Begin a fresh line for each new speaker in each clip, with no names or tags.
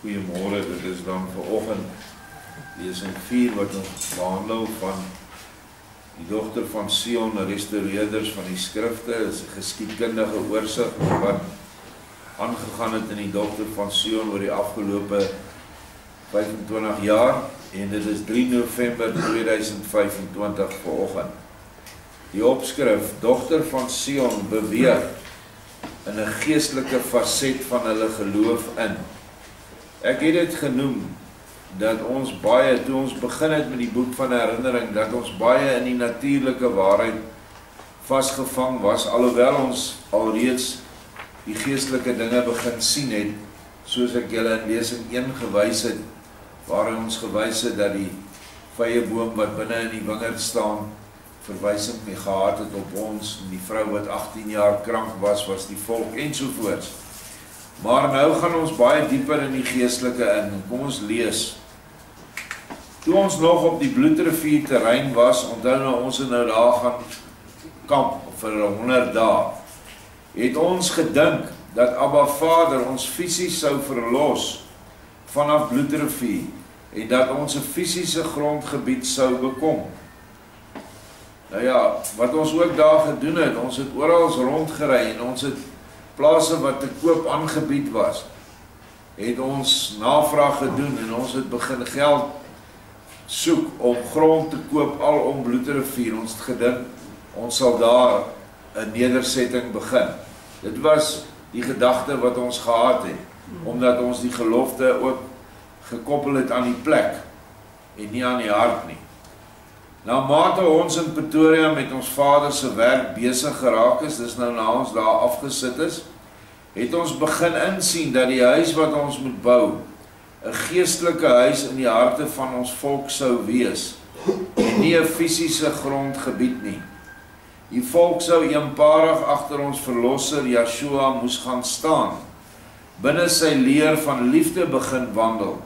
Goeiemôre, dit is dan vanoggend lesing 4 wat ons behandel van die dogter van Sion, restaureerders van die skrifte. Dit is 'n geskiedkundige oorsig wat aangegaan het in die dogter van Sion oor die afgelope 25 jaar, en dit is 3 November 2025 vanoggend. Die opskrif, dogter van Sion beweeg in 'n geestelike faset van hulle geloof in. Ek het dit genoem dat ons baie, toe ons begin het met die boek van herinnering, dat ons baie in die natuurlike waarheid vasgevang was, alhoewel ons alreeds die geestelike dinge begin sien het, soos ek julle in lesing 1 gewys het, waar ons gewys het dat die vyeboom wat binne in die wingerd staan, verwysing nie gehad het op ons, en die vrou wat 18 jaar krank was die volk ensovoorts. Maar nou gaan ons baie dieper in die geestelike in. Kom ons lees. Toe ons nog op die Bloedrivier terrein was, onthou nou ons het nou daar gaan kamp vir 100 dae, het ons gedink dat Abba Vader ons fisies sou verlos vanaf Bloedrivier en dat ons 'n fisiese grondgebied sou bekom. Nou ja, wat ons ook daar gedoen het, ons het oral rondgery en ons het plase wat te koop aangebied was, het ons navraag gedoen en ons het begin geld soek om grond te koop al om Bloedrivier. Ons het gedink, ons sal daar 'n nedersetting begin. Dit was die gedagte wat ons gehad het, omdat ons die gelofte ook gekoppel het aan die plek en nie aan die hart nie. Na mate ons in Pretoria met ons vader se werk besig geraak is, dis nou na ons daar afgesit is, het ons begin insien dat die huis wat ons moet bou, 'n geestelike huis in die harte van ons volk sou wees, en nie 'n fisiese grondgebied nie. Die volk sou eenparig agter ons verlosser Yeshua moes gaan staan, binne sy leer van liefde begin wandel,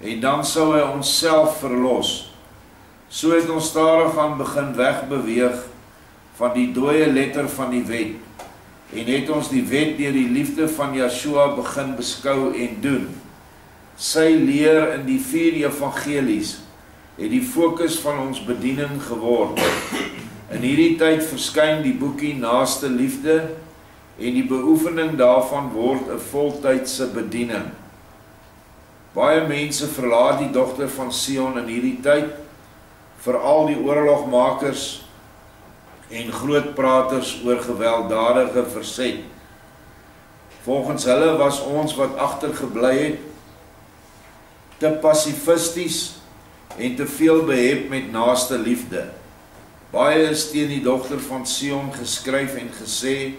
en dan sou hy onsself verlos. So het ons stadig aan begin wegbeweeg van die dooie letter van die wet, en het ons die wet deur die liefde van Yeshua begin beskou en doen. Sy leer in die 4 evangelies het die fokus van ons bediening geword. In hierdie tyd verskyn die boekie Naaste Liefde, en die beoefening daarvan word 'n voltydse bediening. Baie mense verlaat die dogter van Sion in hierdie tyd, veral die oorlogmakers en grootpraters oor gewelddadige verset. Volgens hulle was ons wat agtergebly het te passifisties en te veel behep met naaste liefde. Baie is teen die dogter van Sion geskryf en gesê,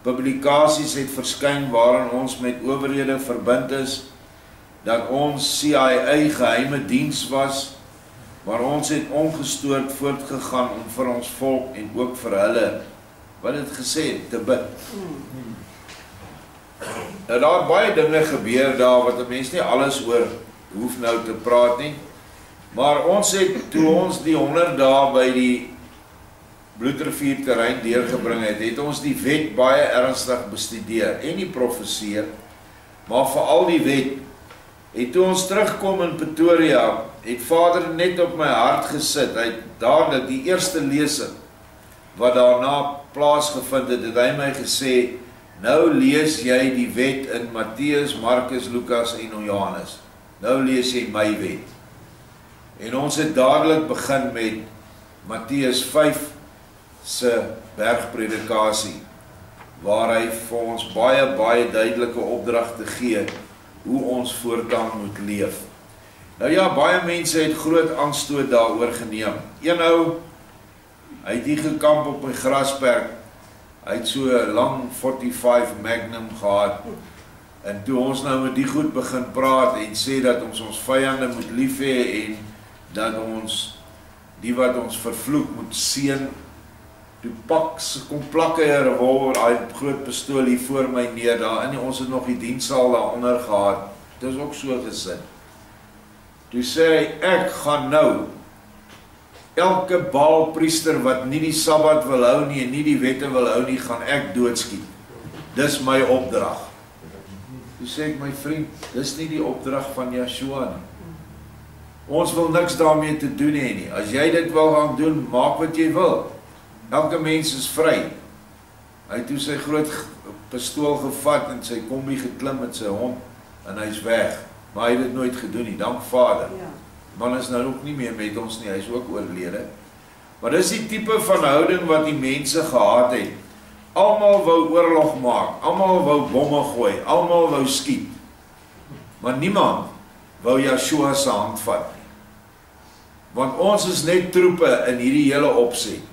publikasies het verskyn waarin ons met owerhede verbind is, dat ons CIA geheime diens was, maar ons het ongestoord voortgegaan om vir ons volk en ook vir hulle, wat het gesê, te bid. Nou daar baie dinge gebeur daar, wat 'n mens nie alles oor hoef nou te praat nie, maar ons het, toe ons die 100 dae by die Bloedrivier terrein deurgebring het, het ons die wet baie ernstig bestudeer, en die profeseer, maar veral die wet. En toe ons terugkom in Pretoria, het Vader net op my hart gesit. Hy het dadelik die eerste lesing wat daarna plaasgevind het, het hy my gesê, nou lees jy die wet in Matteus, Markus, Lukas en Johannes. Nou lees jy my wet. En ons het dadelik begin met Matteus 5 se bergpredikasie, waar hy vir ons baie duidelike opdragte gee hoe ons voortaan moet leef. Nou ja, baie mense het groot aanstoot daaroor geneem. Een ou, hy het hier gekamp op my grasperk, hy het so 'n lang 45 Magnum gehad, en toe ons nou met die goed begin praat en sê dat ons vyande moet lief hê en dat ons die wat ons vervloek moet seën, toe kom plak hy 'n revolver, hy het groot pistool hier voor my neer daar, en ons het nog die dienssaal daaronder gehad, dit is ook so gesit. Toe sê hy, ek gaan nou elke Baalpriester wat nie die Sabbat wil hou nie en nie die wette wil hou nie, gaan ek doodskiet. Dis my opdrag. Toe sê ek, my vriend, dis nie die opdrag van Yeshua nie. Ons wil niks daarmee te doen hê nie. As jy dit wil gaan doen, maak wat jy wil. Elke mens is vry. Hy het toe sy groot pistool gevat en sy kombi geklim met sy hond en hy's weg. Maar hy het dit nooit gedoen nie, dank Vader.
Ja.
Man is nou ook nie meer met ons nie, hy is ook oorlede. Maar dis die tipe van houding wat die mense gehad het. Almal wou oorlog maak, almal wou bomme gooi, almal wou skiet. Maar niemand wou Yeshua se hand vat nie. Want ons is net troepe in hierdie hele opset.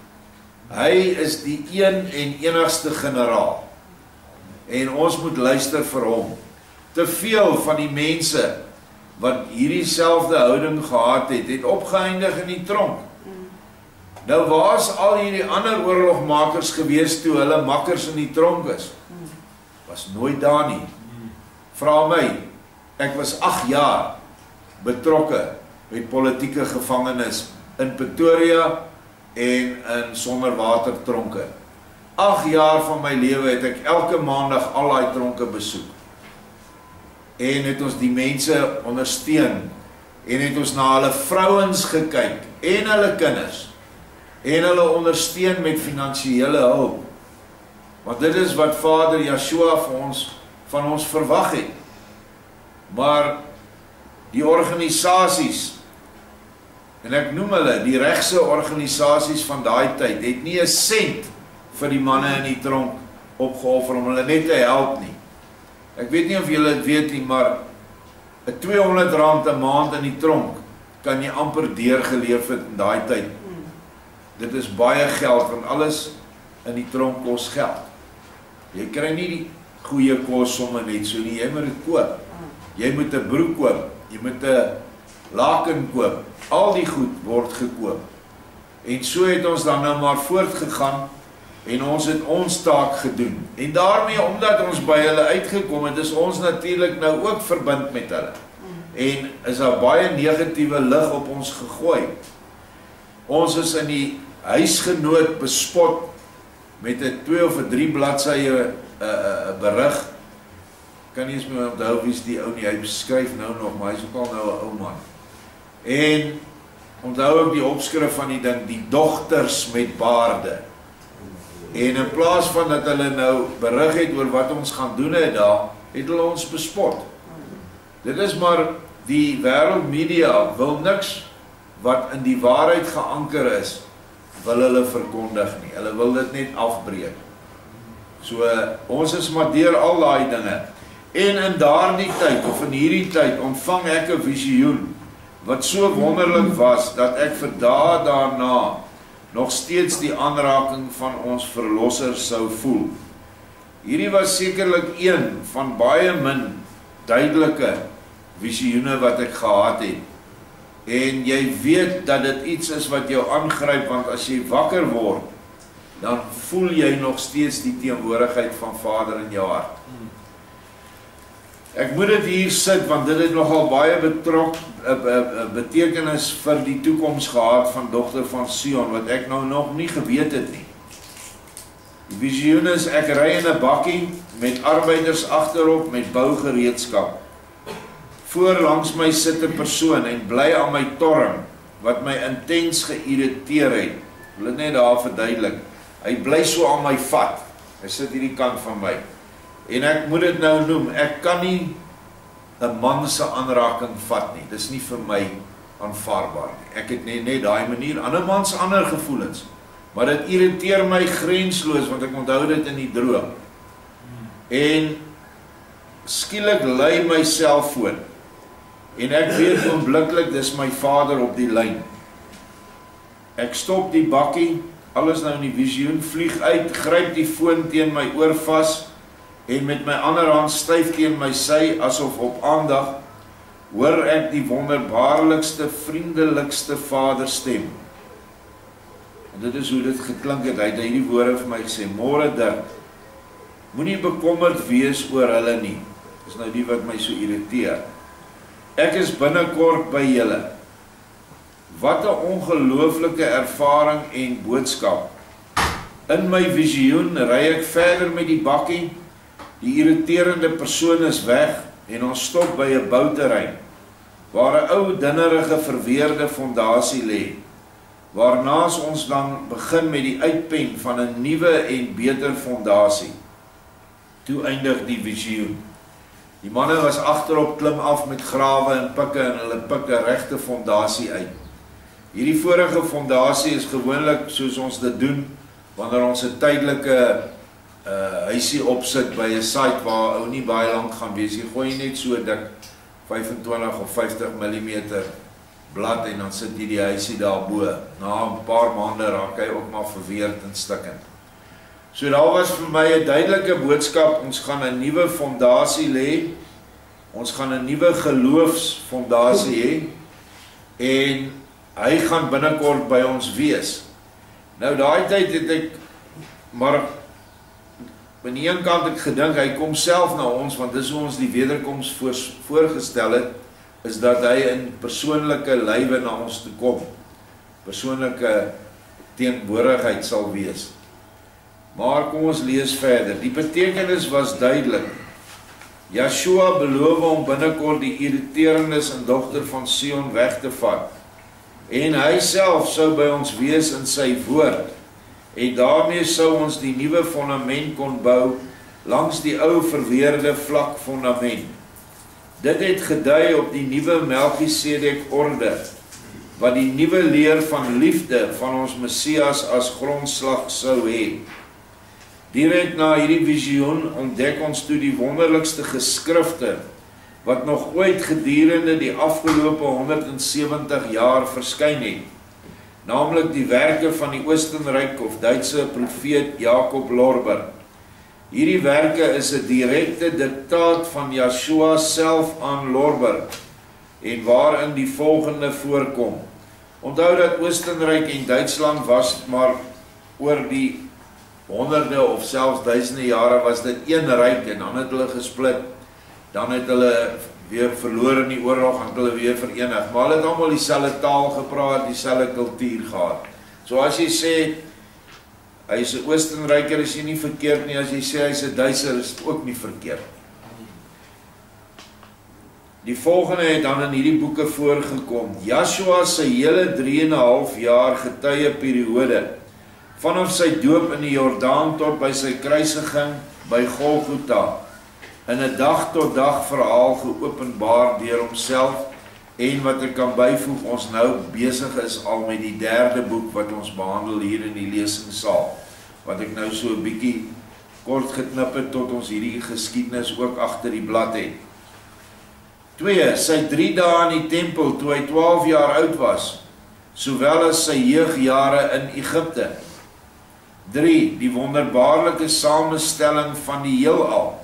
Hy is die een en enigste generaal. En ons moet luister vir hom. Te veel van die mense wat hierdie selfde houding gehad het, het opgeëindig in die tronk. Nou waar is al hierdie ander oorlogmakers gewees toe hulle makkers in die tronk is? Was nooit daar nie. Vra my, ek was 8 jaar betrokke met politieke gevangenes in Pretoria en in sonderwatertronke. 8 jaar van my lewe het ek elke maandag al daai tronke besoek. En het ons die mense ondersteun en het ons na hulle vrouens gekyk en hulle kinders en hulle ondersteun met finansiële hulp. Want dit is wat Vader Yeshua van ons verwag het. Maar die organisasies, en ek noem hulle, die regse organisasies van daai tyd, het nie 'n sent vir die manne in die tronk opgeoffer om hulle net te help nie. Ek weet nie of julle dit weet nie, maar 'n R200 'n maand in die tronk kan jy amper deurgeleef het in daai tyd. Dit is baie geld, want alles in die tronk kos geld. Jy kry nie die goeie kos sommer net so nie, jy moet dit koop. Jy moet 'n broek koop, jy moet 'n laken koop. Al die goed word gekoop. En so het ons dan nou maar voortgegaan en ons het ons taak gedoen. En daarmee, omdat ons by hulle uitgekom het, is ons natuurlik nou ook verbind met hulle. En is daar baie negatiewe lig op ons gegooi. Ons is in die huisgenoot bespot met 'n 2 of 3 bladsye berig. Kan nie eens meer onthou wie is die ou nie, hy beskryf nou nog, maar hy is ook al nou 'n ou man. En onthou ook die opskrif van die ding, die dogters met baarde. En in plaas van dat hulle nou berig het oor wat ons gaan doen daar, het hulle ons bespot. Dit is maar die wêreldmedia wil niks wat in die waarheid geanker is, wil hulle verkondig nie. Hulle wil dit net afbreek. So ons is maar deur al daai dinge. En in daardie tyd, of in hierdie tyd, ontvang ek 'n visioen, wat so wonderlik was, dat ek vir dae daarna nog steeds die aanraking van ons verlosser sou voel. Hierdie was sekerlik een van baie min duidelike visioene wat ek gehad het. En jy weet dat dit iets is wat jou aangryp, want as jy wakker word, dan voel jy nog steeds die teenwoordigheid van Vader in jou hart. Ek moet dit hier sit, want dit het nogal baie betekenis vir die toekoms gehad van dogter van Sion, wat ek nou nog nie geweet het nie. Die visioen is, ek ry in 'n bakkie met arbeiders agterop met bougereedskap. Voor langs my sit 'n persoon en bly aan my torm, wat my intens geïrriteer het. Ek wil dit net daar verduidelik. Hy bly so aan my vat. Hy sit hierdie kant van my. En ek moet dit nou noem, ek kan nie 'n man se aanraking vat nie. Dis nie vir my aanvaarbaar nie. Ek het net daai manier, ander mans ander gevoelens. Maar dit irriteer my grensloos, want ek onthou dit in die droom. En skielik lei my selfoon. En ek weet onmiddellik, dis my vader op die lyn. Ek stop die bakkie, alles nou in die visioen, vlieg uit, gryp die foon teen my oor vas, en met my ander hand styf teen my sy, asof op aandag, hoor ek die wonderbaarlikste, vriendelikste vaderstem. En dit is hoe dit geklink het. Hy het hierdie woorde vir my gesê, môre Dirk, moenie bekommerd wees oor hulle nie. Dis nou die wat my so irriteer. Ek is binnekort by julle. Wat 'n ongelooflike ervaring en boodskap. In my visioen ry ek verder met die bakkie. Die irriterende persoon is weg en ons stop by 'n bouterrein, waar 'n ou dinnerige verweerde fondasie lê, waarnaas ons dan begin met die uitpen van 'n nuwe en beter fondasie. Toe eindig die visioen. Die manne was agterop klim af met grawe en pikke en hulle pik 'n regte fondasie uit. Hierdie vorige fondasie is gewoonlik soos ons dit doen wanneer ons 'n tydelike huisie opsit by 'n site waar ou nie baie lank gaan wees. Jy gooi net so dik 25 of 50 mm blad en dan sit jy die huisie daarbo. Na 'n paar maande raak hy ook maar verweerd en stikkend. So daar was vir my 'n duidelike boodskap, ons gaan 'n nuwe fondasie lê, ons gaan 'n nuwe geloofsfondasie hê, en hy gaan binnekort by ons wees. Nou daai tyd het ek, maar aan die een kant ek gedink, hy kom self na ons, want dis hoe ons die wederkoms voorgestel het, is dat hy in persoonlike lywe na ons toe kom, persoonlike teenwoordigheid sal wees. Maar kom ons lees verder. Die betekenis was duidelik. Yeshua beloof om binnekort die irriterendes en dogter van Sion weg te vat. En hy self sou by ons wees in sy woord. En daarmee sou ons die nuwe fondament kon bou langs die ou verweerde vlak fondament. Dit het gedui op die nuwe Melchisedek orde, wat die nuwe leer van liefde van ons Messias as grondslag sou hê. Direk na hierdie visioen ontdek ons toe die wonderlikste geskrifte wat nog ooit gedurende die afgelope 170 jaar verskyn het, naamlik die werke van die Oostenryk of Duitse profeet Jacob Lorber. Hierdie werke is 'n direkte diktaat van Yeshua self aan Lorber, en waarin die volgende voorkom. Onthou dat Oostenryk en Duitsland was maar oor die honderde of selfs duisende jare was dit een ryk, en dan het hulle gesplit, dan het hulle weer verloor in die oorlog, en hulle weer verenig, maar hulle het almal dieselfde taal gepraat, dieselfde kultuur gehad. So as jy sê, hy is 'n Oostenryker, is jy nie verkeerd nie, as jy sê hy is 'n Duitser, is dit ook nie verkeerd nie. Die volgende het dan in hierdie boeke voorgekom. Yeshua se hele 3,5 jaar getuie periode, vanaf sy doop in die Jordaan tot by sy kruisiging by Golgotha, in 'n dag tot dag verhaal geopenbaar deur homself, en wat ek kan byvoeg, ons nou besig is al met die 3de boek wat ons behandel hier in die lesingsaal, wat ek nou so 'n bietjie kort geknip het tot ons hierdie geskiedenis ook agter die blad het. 2. Sy 3 dae in die tempel toe hy 12 jaar oud was, sowel as sy jeugjare in Egipte. 3. Die wonderbaarlike samestelling van die heelal.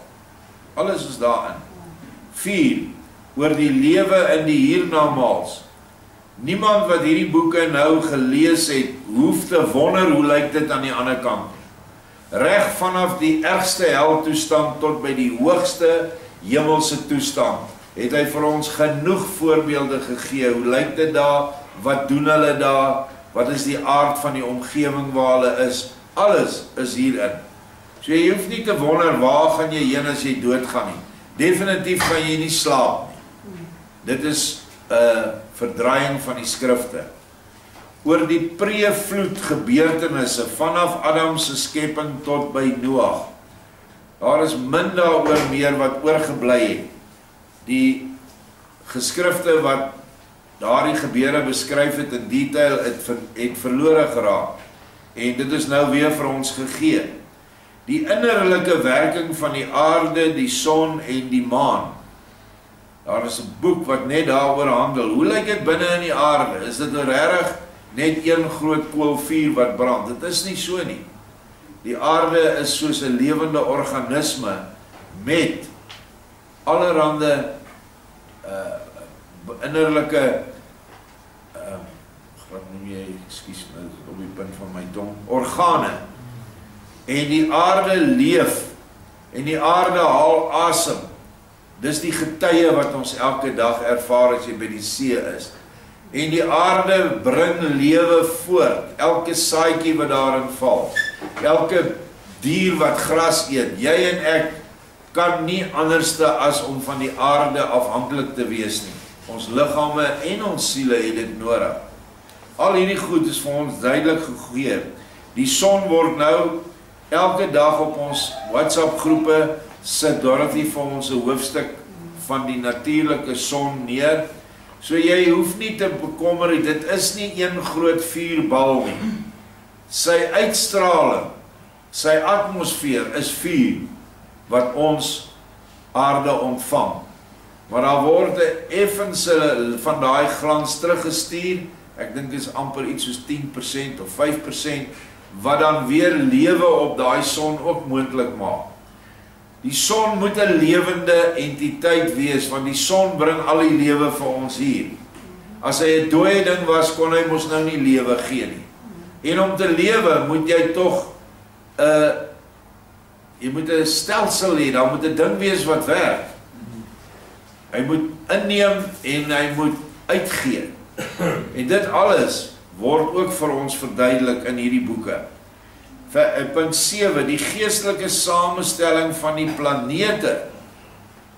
Alles is daarin. 4. Oor die lewe in die hiernamaals. Niemand wat hierdie boeke nou gelees het, hoef te wonder hoe lyk dit aan die ander kant. Reg vanaf die ergste heltoestand tot by die hoogste hemelse toestand, het hy vir ons genoeg voorbeelde gegee. Hoe lyk dit daar? Wat doen hulle daar? Wat is die aard van die omgewing waar hulle is? Alles is hierin. So jy hoef nie te wonder waar gaan jy heen as jy doodgaan nie. Definitief gaan jy nie slaap nie. Dit is 'n verdraaiing van die skrifte. Oor die pre-vloed gebeurtenisse vanaf Adam se skepping tot by Noag. Daar is min daaroor meer wat oorgebly het. Die geskrifte wat daardie gebeure beskryf het in detail het verlore geraak. En dit is nou weer vir ons gegee. Die innerlike werking van die aarde, die son en die maan. Daar is 'n boek wat net daaroor handel. Hoe lyk dit binne in die aarde? Is dit regtig net een groot koolvuur wat brand? Dit is nie so nie. Die aarde is soos 'n lewende organisme met allerhande innerlike wat noem jy, ekskuus nou op die punt van my tong, organe. En die aarde leef, en die aarde haal asem. Dis die getuie wat ons elke dag ervaar as jy by die see is. En die aarde bring lewe voort, elke saadjie wat daarin val, elke dier wat gras eet. Jy en ek kan nie anderste as om van die aarde afhanklik te wees nie. Ons liggame en ons siele het dit nodig. Al hierdie goed is vir ons duidelik gegee. Die son word nou elke dag op ons WhatsApp groepe sit Dorothy vir ons 'n hoofstuk van die natuurlike son neer. So jy hoef nie te bekommer, dit is nie een groot vuurbal nie. Sy uitstraling, sy atmosfeer is vuur wat ons aarde ontvang. Maar daar word 'n effense van daai glans teruggestuur. Ek dink dit is amper iets soos 10% of 5% wat dan weer lewe op daai son ook moontlik maak. Die son moet 'n lewende entiteit wees, want die son bring al die lewe vir ons hier. As hy 'n dooie ding was, kon hy mos nou nie lewe gee nie. En om te lewe moet jy tog jy moet 'n stelsel hê, daar moet 'n ding wees wat werk. Hy moet inneem en hy moet uitgee. En dit alles word ook vir ons verduidelik in hierdie boeke. Punt 7, die geestelike samestelling van die planete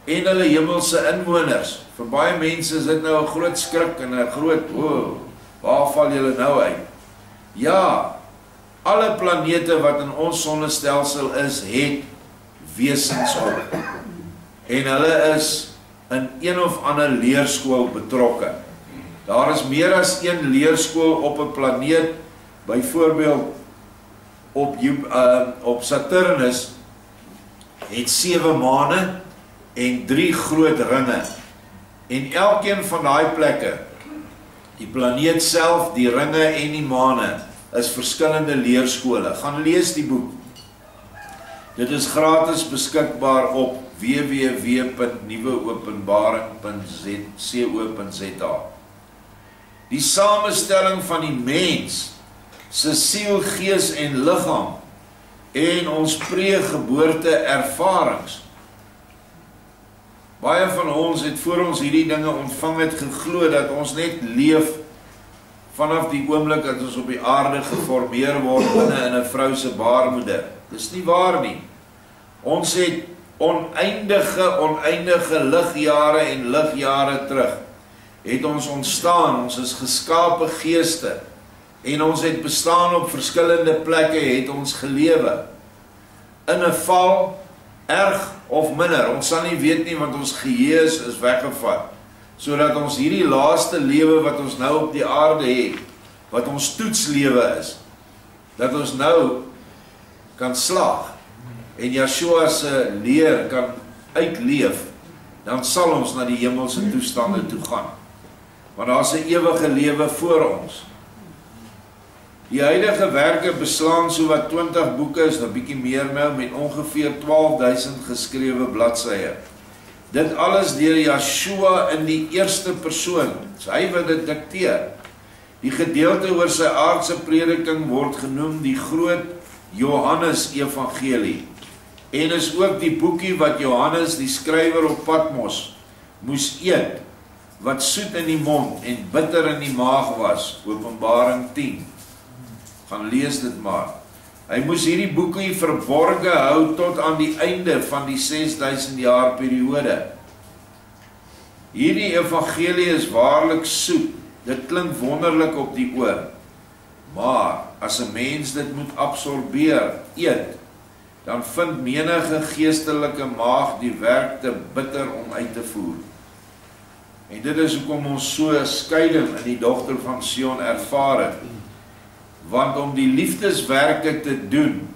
en hulle hemelse inwoners. Vir baie mense is dit nou 'n groot skrik en 'n groot, waar val julle nou uit? Ja, alle planete wat in ons sonnestelsel is, het wesens op. En hulle is in een of ander leerskool betrokke. Daar is meer as een leerskool op 'n planeet, byvoorbeeld op Saturnus het 7 maane en 3 groot ringe. En elkeen van daai plekke, die planeet self, die ringe en die maane, is verskillende leerskole. Gaan lees die boek. Dit is gratis beskikbaar op www.nuweopenbaring.co.za. Die samestelling van die mens se siel, gees en liggaam en ons pre-geboorte ervarings. Baie van ons het voor ons hierdie dinge ontvang het geglo dat ons net leef vanaf die oomblik dat ons op die aarde geformeer word binne in 'n vrou se baarmoeder. Dis nie waar nie. Ons het oneindige ligjare en ligjare terug het ons ontstaan. Ons is geskape geeste en ons het bestaan op verskillende plekke, het ons gelewe. In 'n val, erg of minder, ons sal nie weet nie, want ons geheue is weggevat, sodat ons hierdie laaste lewe wat ons nou op die aarde het, wat ons toetslewe is, dat ons nou kan slaag en Yeshua se leer kan uitleef, dan sal ons na die hemelse toestande toe gaan. Want daar is 'n ewige lewe voor ons. Die huidige werke beslaan so wat 20 boeke, is nou bietjie meer nou, met ongeveer 12.000 geskrewe bladsye. Dit alles deur Yeshua in die eerste persoon. Hy wat dit dikteer. Die gedeelte oor sy aardse prediking word genoem die groot Johannes Evangelie. En is ook die boekie wat Johannes, die skrywer op Patmos, moes eet, wat soet in die mond en bitter in die maag was. Openbaring 10. Gaan lees dit maar. Hy moes hierdie boekie verborge hou tot aan die einde van die 6000 jaar periode. Hierdie evangelie is waarlik soet. Dit klink wonderlik op die oor. Maar as 'n mens dit moet absorbeer, eet, dan vind menige geestelike maag die werk te bitter om uit te voer. En dit is hoekom ons so skeiding in die dogter van Sion ervaar het. Want om die liefdeswerke te doen,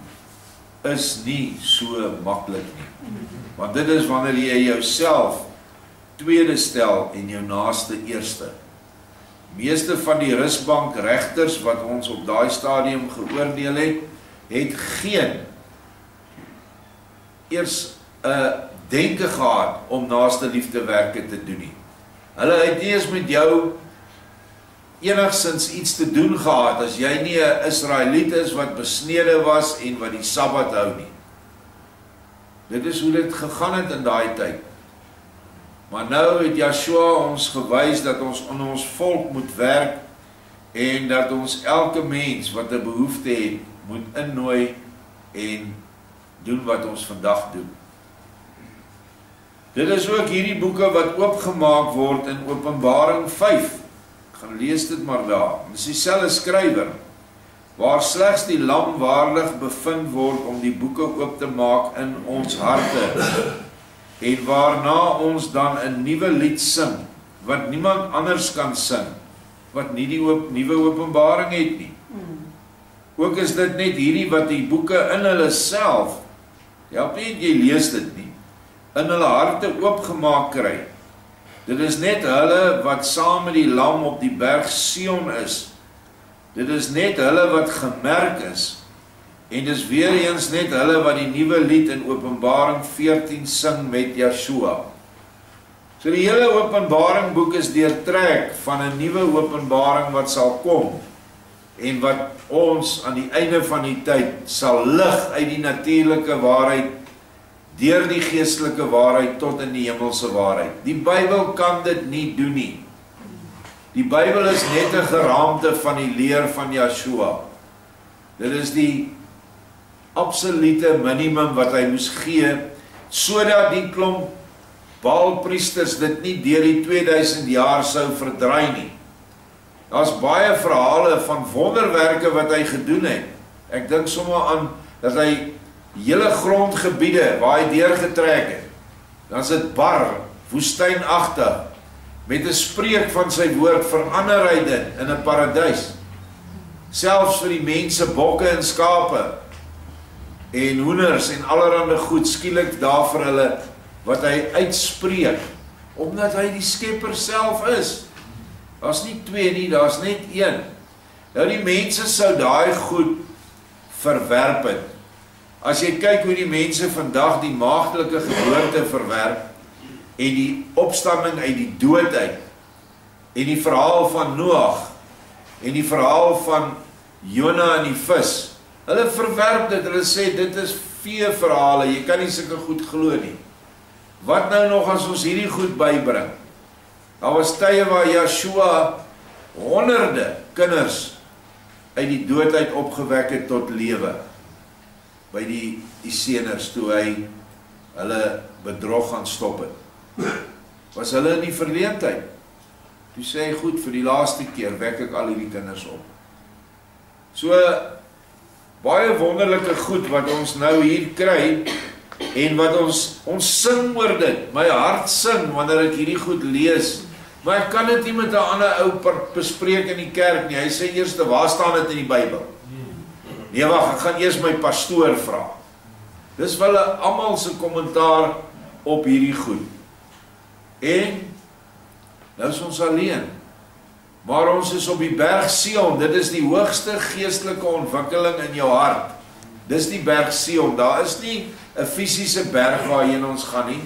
is nie so maklik nie. Want dit is wanneer jy jouself tweede stel en jou naaste eerste. Meeste van die rusbank regters wat ons op daai stadium geoordeel het geen eers 'n denke gehad om naaste liefdewerke te doen nie. Hulle het nie eens met jou enigsins iets te doen gehad as jy nie 'n Israeliet is wat besnede was en wat die Sabbat hou nie. Dit is hoe dit gegaan het in daai tyd. Maar nou het Yeshua ons gewys dat ons in ons volk moet werk en dat ons elke mens wat 'n behoefte het, moet innooi en doen wat ons vandag doen. Dit is ook hierdie boeke wat oopgemaak word in Openbaring 5. Ek gaan lees dit maar daar. Dit is dieselfde skrywer, waar slegs die lam waarlik bevind word om die boeke oop te maak in ons harte, en waarna ons dan 'n nuwe lied sing, wat niemand anders kan sing, wat nie die nuwe openbaring het nie. Ook is dit net hierdie wat die boeke in hulle self, help nie jy lees dit nie, in hulle harte oopgemaak kry. Dit is net hulle wat saam met die lam op die berg Sion is. Dit is net hulle wat gemerk is. En dis weer eens net hulle wat die nuwe lied in Openbaring 14 sing met Yeshua. So die hele Openbaring boek is deurtrek van 'n nuwe openbaring wat sal kom, en wat ons aan die einde van die tyd sal lig uit die natuurlike waarheid deur die geestelike waarheid tot in die hemelse waarheid. Die Bybel kan dit nie doen nie. Die Bybel is net 'n geraamte van die leer van Yeshua. Dit is die absolute minimum wat hy moes gee, sodat die klomp Baalpriesters dit nie deur die 2000 jaar sou verdraai nie. Daar's baie verhale van wonderwerke wat hy gedoen het. Ek dink sommer aan dat hy hele grondgebiede waar hy deurgetrek het, dan is dit bar, woestynagtig, met 'n spreek van sy woord verander hy dit in 'n paradys. Selfs vir die mense, bokke en skape, en hoenders en allerhande goed, skielik daar vir hulle, wat hy uitspreek, omdat hy die skepper self is. Daar's nie twee nie, daar's net een. Nou die mense sou daai goed verwerp het. As jy kyk hoe die mense vandag die maagdelike geboorte verwerp, en die opstanding uit die dood uit, en die verhaal van Noag, en die verhaal van Jona en die vis, hulle verwerp dit, hulle sê dit is vee verhale, jy kan nie sulke goed glo nie. Wat nou nog as ons hierdie goed bybring? Daar was tye waar Yeshua honderde kinders uit die dood uit opgewek het tot lewe, by die seners, toe hy hulle bedrog gaan stop het. Was hulle in die verleentheid. Toe sê hy, goed, vir die laaste keer wek ek al hierdie kinders op. So, baie wonderlike goed wat ons nou hier kry, en wat ons sing oor dit. My hart sing wanneer ek hierdie goed lees, maar ek kan dit nie met 'n ander ou bespreek in die kerk nie. Hy sê eers, waar staan dit in die Bybel? Nee, wag, ek gaan eers my pastoor vra. Dis wel almal se kommentaar op hierdie goed. En nou is ons alleen. Maar ons is op die berg Sion. Dit is die hoogste geestelike ontwikkeling in jou hart. Dis die berg Sion. Daar is nie 'n fisiese berg waarheen ons gaan nie.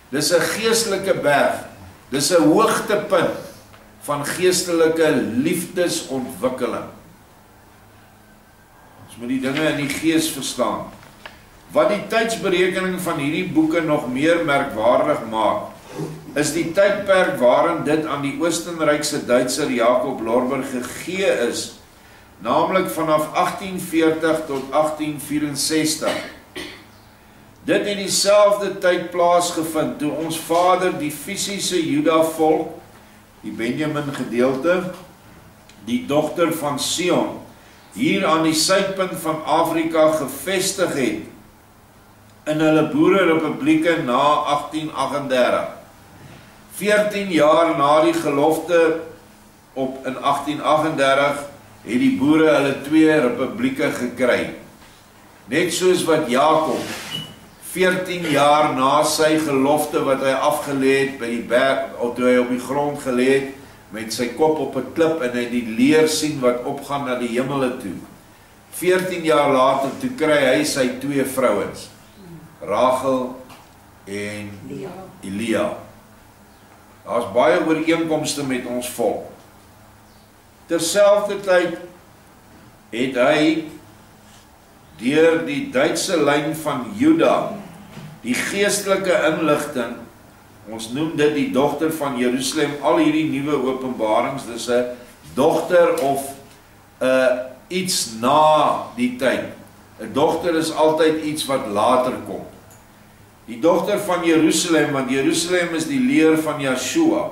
Dis 'n geestelike berg. Dis 'n hoogtepunt van geestelike liefdesontwikkeling. Ons moet die dinge in die gees verstaan. Wat die tydsberekening van hierdie boeke nog meer merkwaardig maak, is die tydperk waarin dit aan die Oostenrykse Duitser Jacob Lorber gegee is, naamlik vanaf 1840 tot 1864. Dit het dieselfde tyd plaasgevind toe ons vader die fisiese Juda volk, die Benjamin gedeelte, die dogter van Sion, hier aan die suidpunt van Afrika gevestig het, in hulle boererepublieke na 1838. 14 jaar na die gelofte in 1838 het die boere hulle 2 republieke gekry. Net soos wat Jakob 14 jaar na sy gelofte wat hy afgelê het by die berg, toe hy op die grond gelê het, met sy kop op 'n klip en hy die leer sien wat opgaan na die hemele toe. 14 jaar later toe kry hy sy 2 vrouens, Rachel en Elia. Daar's baie ooreenkomste met ons volk. Terselfdertyd het hy deur die Duitse lyn van Juda die geestelike inligting, ons noem dit die dogter van Jerusalem, al hierdie nuwe openbarings, dis 'n dogter of iets na die tyd. 'n Dogter is altyd iets wat later kom. die dogter van Jerusalem, want Jerusalem is die leer van Yeshua,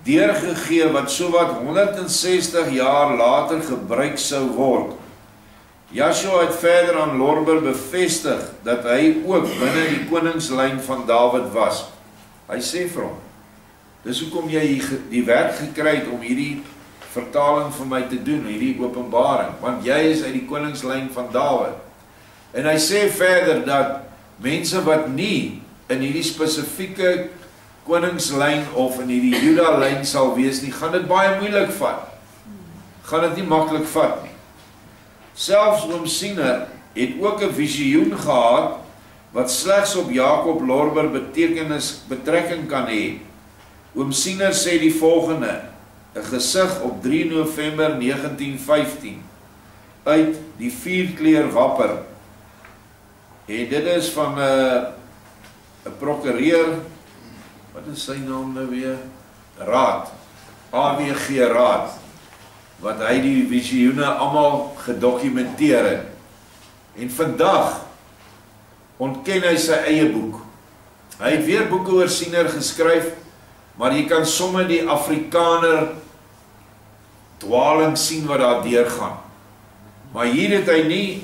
deurgegee wat sowat 160 jaar later gebruik sou word. Yeshua het verder aan Lorber bevestig dat hy ook binne die koningslyn van Dawid was. Hy sê vir hom, dis hoekom jy die werk gekry het om hierdie vertaling vir my te doen, hierdie openbaring, want jy is uit die koningslyn van Dawid. En hy sê verder dat mense wat nie in hierdie spesifieke koningslyn of in hierdie Juda-lyn sal wees nie, gaan dit baie moeilik vat. Gaan dit nie maklik vat nie. Selfs oom Siener het ook 'n visioen gehad wat slegs op Jacob Lorber betrekking kan hê. Oom Siener sê die volgende, 'n gesig op 3 November 1915 uit die 4-kleur wapper. En dit is van 'n prokureur, wat is sy naam nou weer? Raad, AWG Raad, wat hy die visioene almal gedokumenteer het. En vandag ontken hy sy eie boek. Hy het weer boeke oor Siener geskryf, maar jy kan sommer die Afrikaner dwaling sien wat daar deurgaan. Maar hier het hy nie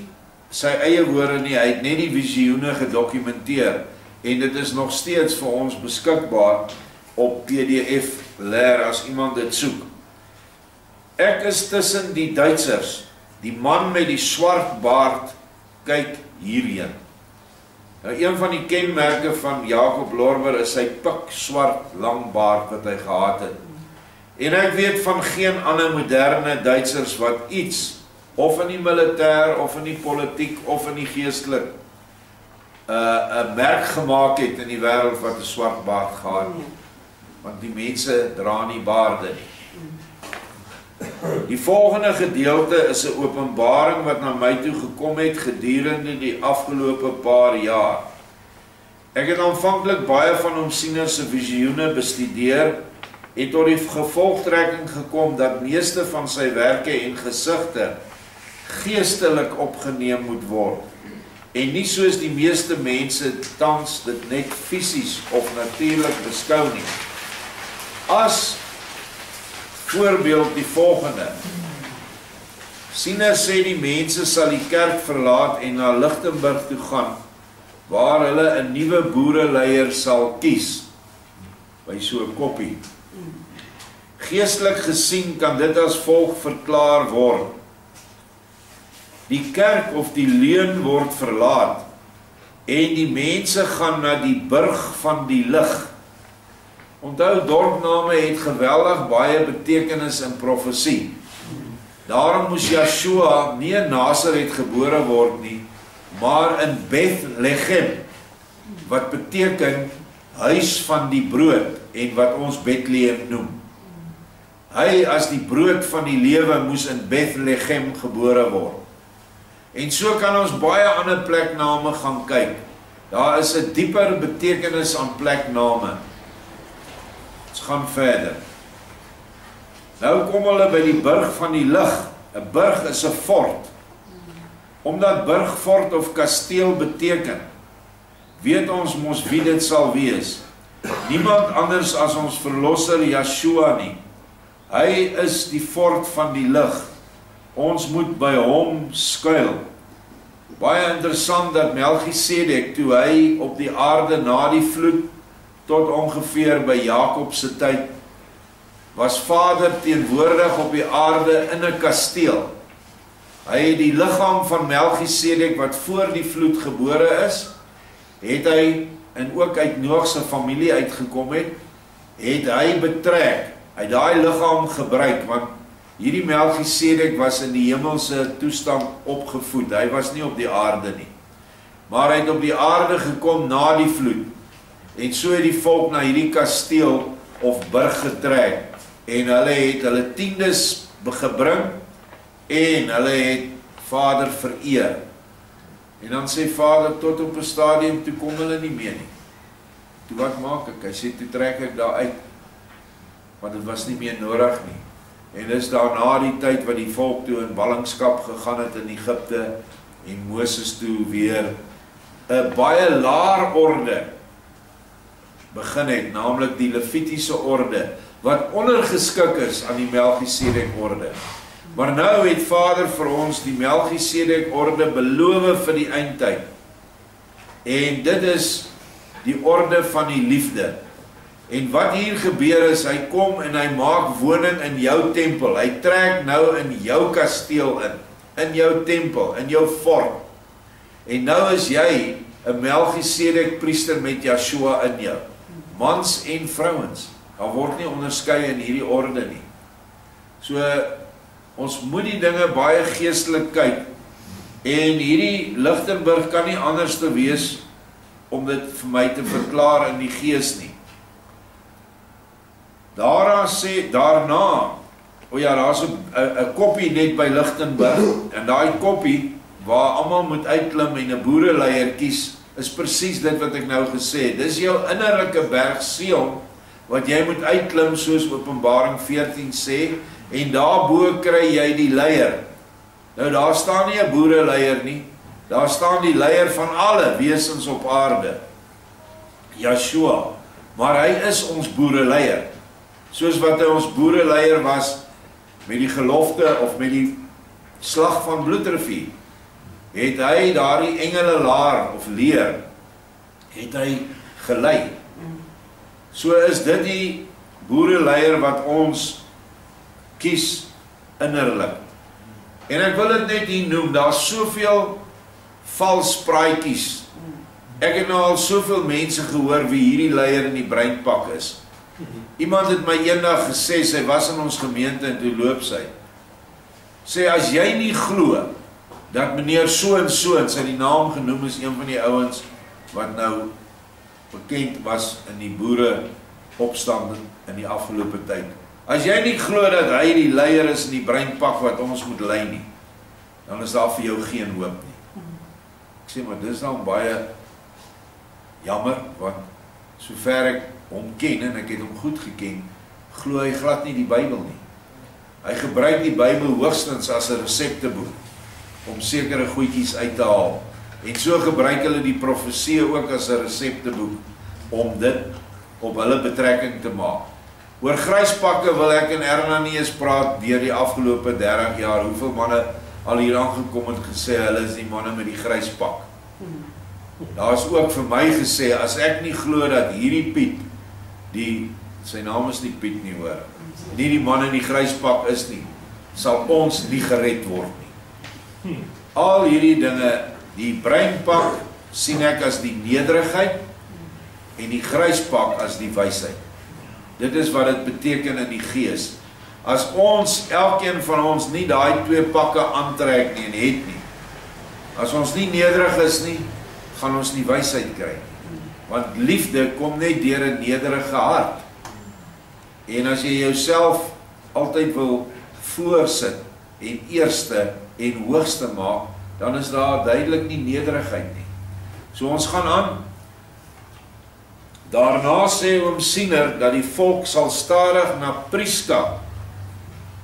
sy eie woorde nie, hy het net die visioene gedokumenteer, en dit is nog steeds vir ons beskikbaar op PDF leer as iemand dit soek. Ek is tussen die Duitsers, die man met die swart baard kyk hierheen. Nou, een van die kenmerke van Jacob Lorber is sy pik swart lang baard wat hy gehad het. En ek weet van geen ander moderne Duitsers wat iets, of in die militêr, of in die politiek, of in die geestelik, 'n merk gemaak het in die wêreld wat 'n swart baard gehad het. Want die mense dra nie baarde nie. Die volgende gedeelte is 'n openbaring wat na my toe gekom het gedurende die afgelope paar jaar. Ek het aanvanklik baie van hom Siener se visioene bestudeer en tot die gevolgtrekking gekom dat meeste van sy werke en gesigte geestelik opgeneem moet word en nie soos die meeste mense tans dit net fisies of natuurlik beskou nie. As voorbeeld die volgende. Siener sê die mense sal die kerk verlaat en na Lichtenburg toe gaan, waar hulle 'n nuwe boereleier sal kies, by so 'n koppie. Geestelik gesien kan dit as volg verklaar word. Die kerk of die leuen word verlaat, en die mense gaan na die burg van die lig. Onthou, dorpname het geweldig baie betekenis in profesie. Daarom moes Yeshua nie in Nazareth gebore word nie, maar in Bethlehem, wat beteken huis van die brood, en wat ons Bethlehem noem. Hy as die brood van die lewe moes in Bethlehem gebore word. En so kan ons baie ander plekname gaan kyk. Daar is 'n dieper betekenis aan plekname. Ons gaan verder. Nou kom hulle by die burg van die lig. 'n Burg is 'n fort. Omdat burg, fort of kasteel beteken, weet ons mos wie dit sal wees. Niemand anders as ons verlosser Yeshua nie. Hy is die fort van die lig. Ons moet by hom skuil. Baie interessant dat Melchisedek, toe hy op die aarde na die vloed, tot ongeveer by Jakob se tyd, was Vader teenwoordig op die aarde in 'n kasteel. Hy het die liggaam van Melchisedek wat voor die vloed gebore is, het hy, en ook uit Noag se familie uitgekom het hy betrek. Hy het daai liggaam gebruik, want hierdie Melchisedek was in die hemelse toestand opgevoed. Hy was nie op die aarde nie. Maar hy het op die aarde gekom na die vloed. En so het die volk na hierdie kasteel of burg getrek. En hulle het hulle tiendes gebring en hulle het Vader vereer. En dan sê Vader, tot op 'n stadium toe kom hulle nie meer nie. Toe wat maak ek? Hy sê, toe trek ek daar uit. Want dit was nie meer nodig nie. En dis daarna die tyd wat die volk toe in ballingskap gegaan het in Egipte en Moses toe weer 'n baie laer orde begin het, naamlik die Levitiese orde, wat ondergeskik is aan die Melchisedek orde. Maar nou het Vader vir ons die Melchisedek orde beloof vir die eindtyd. En dit is die orde van die liefde. En wat hier gebeur is, hy kom en hy maak woning in jou tempel. Hy trek nou in jou kasteel in jou tempel, in jou vorm. En nou is jy 'n Melchisedek priester met Yeshua in jou. Mans en vrouens. Daar word nie onderskei in hierdie orde nie. So, ons moet die dinge baie geestelik kyk. En hierdie Lichtenburg kan nie anders te wees om dit vir my te verklaar in die gees nie. Daarna, daar's 'n koppie net by Lichtenburg, en daai koppie, waar almal moet uitklim en 'n boereleier kies, is presies dit wat ek nou gesê het. Dis jou innerlike berg Sion, wat jy moet uitklim, soos Openbaring 14 sê, en daarbo kry jy die leier. Nou daar staan nie 'n boereleier nie, daar staan die leier van alle wesens op aarde, Yeshua, maar hy is ons boereleier, soos wat hy ons boereleier was met die gelofte of met die slag van Bloedrivier, het hy daardie engele laar of leer, het hy gelei. So is dit die boereleier wat ons kies innerlik. En ek wil dit net hier noem, daar is soveel vals praatjies. Ek het nou al soveel mense gehoor wie hierdie leier in die breinpak is. Iemand het my eendag gesê, sy was in ons gemeente en toe loop sy. Sê, as jy nie glo, dat meneer so en sy die naam genoem is, een van die ouens, wat nou bekend was in die boere opstand in die afgelope tyd. As jy nie glo dat hy die leier is in die breinpak wat ons moet lei nie, dan is daar vir jou geen hoop nie. Ek sê, maar dis dan baie jammer, want sover ek hom ken, en ek het hom goed geken, glo hy glad nie die Bybel nie. Hy gebruik die Bybel hoogstens as 'n resepteboek, om sekere goedjies uit te haal. En so gebruik hulle die profesie ook as 'n resepteboek, om dit op hulle betrekking te maak. Oor gryspakke wil ek en Erna nie eens praat deur die afgelope 30 jaar, hoeveel manne al hier aangekom en gesê, hulle is die manne met die gryspak. Daar is ook vir my gesê, as ek nie glo dat hierdie Piet, sy naam is nie Piet nie hoor, nie die man in die gryspak is nie, sal ons nie gered word nie. Al hierdie dinge, die breinpak sien ek as die nederigheid, en die gryspak as die wysheid. Dit is wat dit beteken in die gees. As ons, elkeen van ons, nie daai twee pakke aantrek nie en het nie, as ons nie nederig is nie, gaan ons nie wysheid kry. Want liefde kom net deur 'n nederige hart. En as jy jouself altyd wil voorsit en eerste en hoogste maak, dan is daar duidelik nie nederigheid nie. So ons gaan aan. Daarna sê oom Siener dat die volk sal stadig na Priska.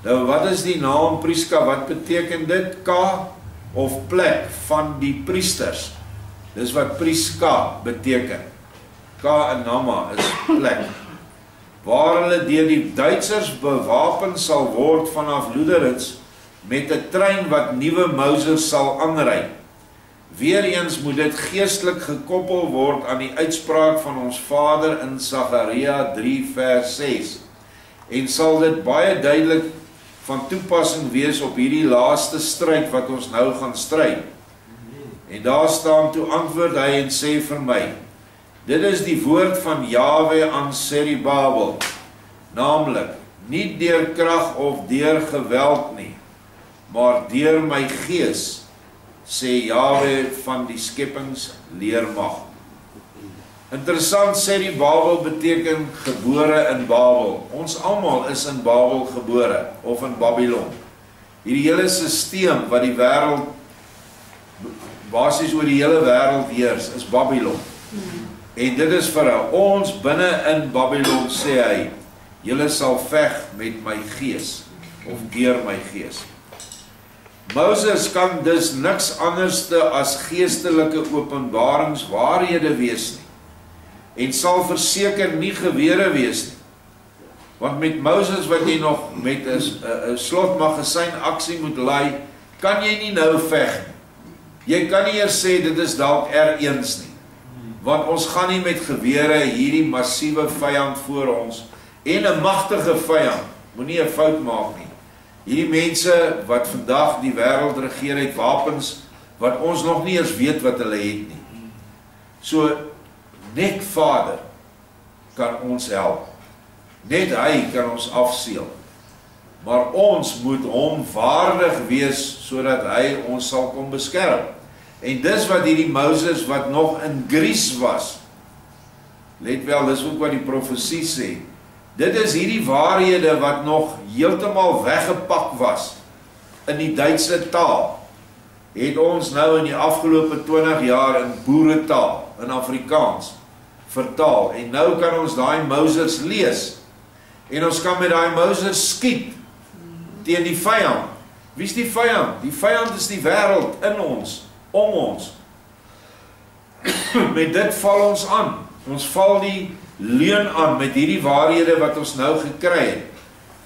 Nou wat is die naam Priska? Wat beteken dit? K of plek van die priesters. Dis wat Priska beteken. K en Nama is plek. Waar hulle deur die Duitsers bewapen sal word vanaf Luderitz met 'n trein wat nuwe Moses sal aanry. Weereens moet dit geestelik gekoppel word aan die uitspraak van ons Vader in Sagaria 3 vers 6. En sal dit baie duidelik van toepassing wees op hierdie laaste stryd wat ons nou gaan stry. En daar staan, toe antwoord hy en sê vir my, dit is die woord van Jahwe aan Serubabel, naamlik, nie deur krag of deur geweld nie, maar deur my gees, sê Jahwe van die skepingsleermag. Interessant, Serubabel beteken gebore in Babel. Ons almal is in Babel gebore, of in Babylon. Hierdie hele systeem wat die wêreld, basies oor die hele wêreld heers, is Babylon. En dit is vir ons binne in Babylon, sê hy, julle sal veg met my gees, of deur my gees. Moses kan dus niks anderste as geestelike openbaringswaarhede wees nie, en sal verseker nie gewere wees nie. Want met Moses wat jy nog met 'n slotmagasyn aksie moet lei, kan jy nie nou veg nie. Jy kan nie eers sê dit is dalk R1's nie, want ons gaan nie met gewere hierdie massiewe vyand voor ons, en 'n magtige vyand, moenie 'n fout maak nie. Hierdie mense wat vandag die wêreld regeer het wapens, wat ons nog nie eens weet wat hulle het nie. So, net Vader kan ons help. Net hy kan ons afseël. Maar ons moet hom waardig wees, sodat hy ons sal kom beskerm. En dis wat hierdie Moses, wat nog in Greece was, let wel, dis ook wat die profesie sê, dit is hierdie waarhede wat nog heeltemal weggepak was in die Duitse taal, het ons nou in die afgelope 20 jaar in boeretaal, in Afrikaans, vertaal. En nou kan ons daai Moses lees, en ons kan met daai Moses skiet teen die vyand. Wie is die vyand? Die vyand is die wêreld in ons, om ons. Met dit val ons aan. Ons val die leuen aan met hierdie waarhede wat ons nou gekry het.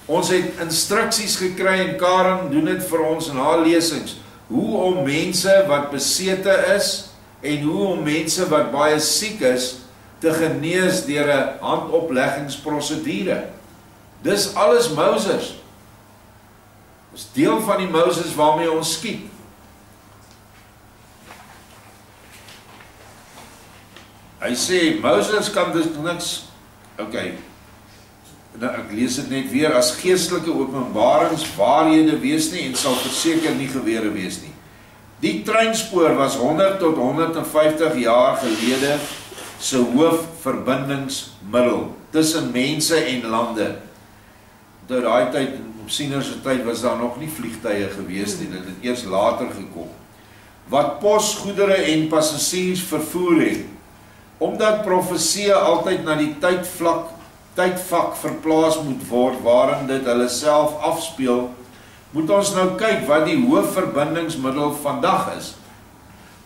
Ons het instruksies gekry en Karen doen dit vir ons in haar lesings. Hoe om mense wat besete is en hoe om mense wat baie siek is te genees deur 'n handopleggingsprosedure. Dis alles Moses. Dis deel van die Moses waarmee ons skiet. Hy sê, Moses kan dus niks, nou ek lees dit net weer, as geestelike openbaringswaarhede wees nie, en sal verseker nie gewere wees nie. Die treinspoor was 100 tot 150 jaar gelede se hoofverbindingsmiddel tussen mense en lande. Door daai tyd, op Sienerse tyd, was daar nog nie vliegtuie gewees nie, dit het eers later gekom. Wat pos, goedere en passasiers vervoer het, omdat profeseë altyd na die tydvak verplaas moet word, waarin dit hulle self afspeel, moet ons nou kyk wat die hoofverbindingsmiddel vandag is,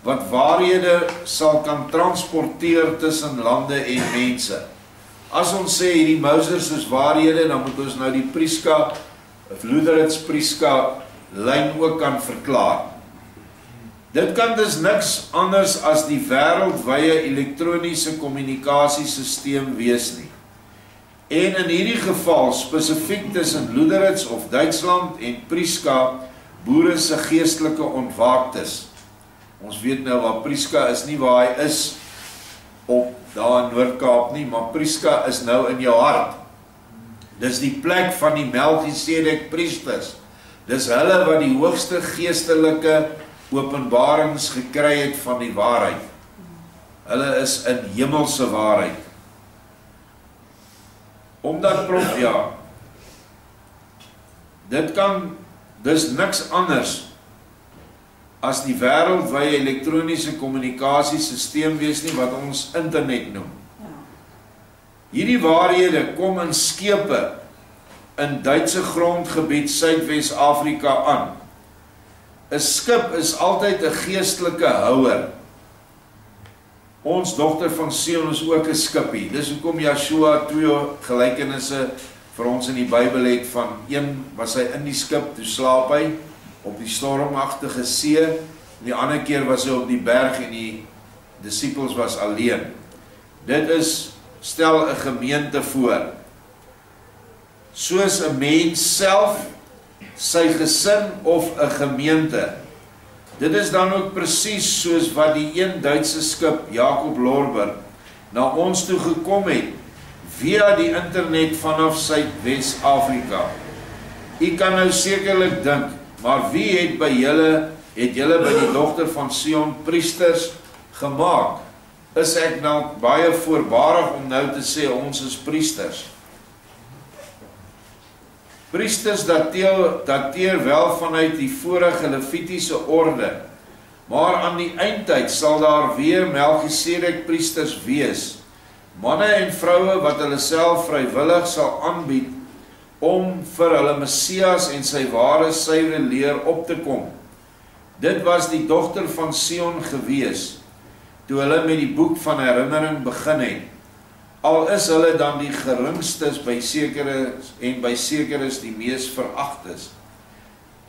wat waarhede sal kan transporteer tussen lande en mense. As ons sê hierdie Moses is waarhede, dan moet ons nou die Priska, Lutheritz Priska lyn ook kan verklaar. Dit kan dus niks anders as die wêreldwye elektroniese kommunikasiesysteem wees nie. En in hierdie geval spesifiek tussen Lutheritz of Duitsland en Priska, boere se geestelike ontwaaktes. Ons weet nou waar Priska is nie waar hy is op daar in Noord-Kaap nie, maar Priska is nou in jou hart. Dis die plek van die Melchisedek priesters. Dis hulle wat die hoogste geestelike openbarings gekry het van die waarheid. Hulle is in hemelse waarheid. Omdat dit kan dus niks anders as die wêreldwye elektroniese kommunikasiesysteem wees nie, wat ons internet noem. Hierdie waarhede kom in skepe in Duitse grondgebied Suidwes-Afrika aan. 'n Skip is altyd 'n geestelike houer. Ons dogter van Sion is ook 'n skipie. Dis hoekom Joshua 2 gelykenisse vir ons in die Bybel het van een was hy in die skip, toe slaap hy op die stormagtige see, en die ander keer was hy op die berg en die disippels was alleen. Dit is, stel 'n gemeente voor. Soos 'n mens self, sy gesin of 'n gemeente. Dit is dan ook presies soos wat die een Duitse skip, Jacob Lorber, na ons toe gekom het, via die internet vanaf Suidwes-Afrika. U kan nou sekerlik dink, maar wie het julle by die dogter van Sion priesters gemaak? Is ek nou baie voorbarig om nou te sê, ons is priesters? Priesters dateer wel vanuit die vorige Levitiese orde, maar aan die eindtyd sal daar weer Melchisedek priesters wees, manne en vroue wat hulle self vrywillig sal aanbied om vir hulle Messias en sy ware suiwere leer op te kom. Dit was die dogter van Sion gewees, toe hulle met die boek van herinnering begin het. Al is hulle dan die geringstes by sekeres en by sekeres die mees veragtes.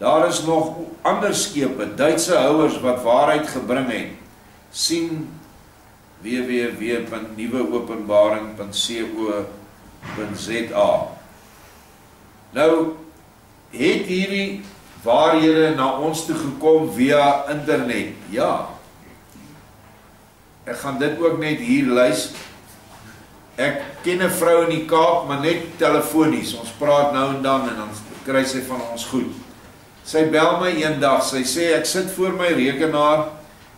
Daar is nog ander skepe, Duitse houers wat waarheid gebring het. Sien www.nuweopenbaring.co.za. Nou, het hierdie waarhede na ons toe gekom via internet? Ja. Ek gaan dit ook net hier lys. Ek ken 'n vrou in die Kaap, maar net telefonies. Ons praat nou en dan kry sy van ons goed. Sy bel my eendag, sy sê ek sit voor my rekenaar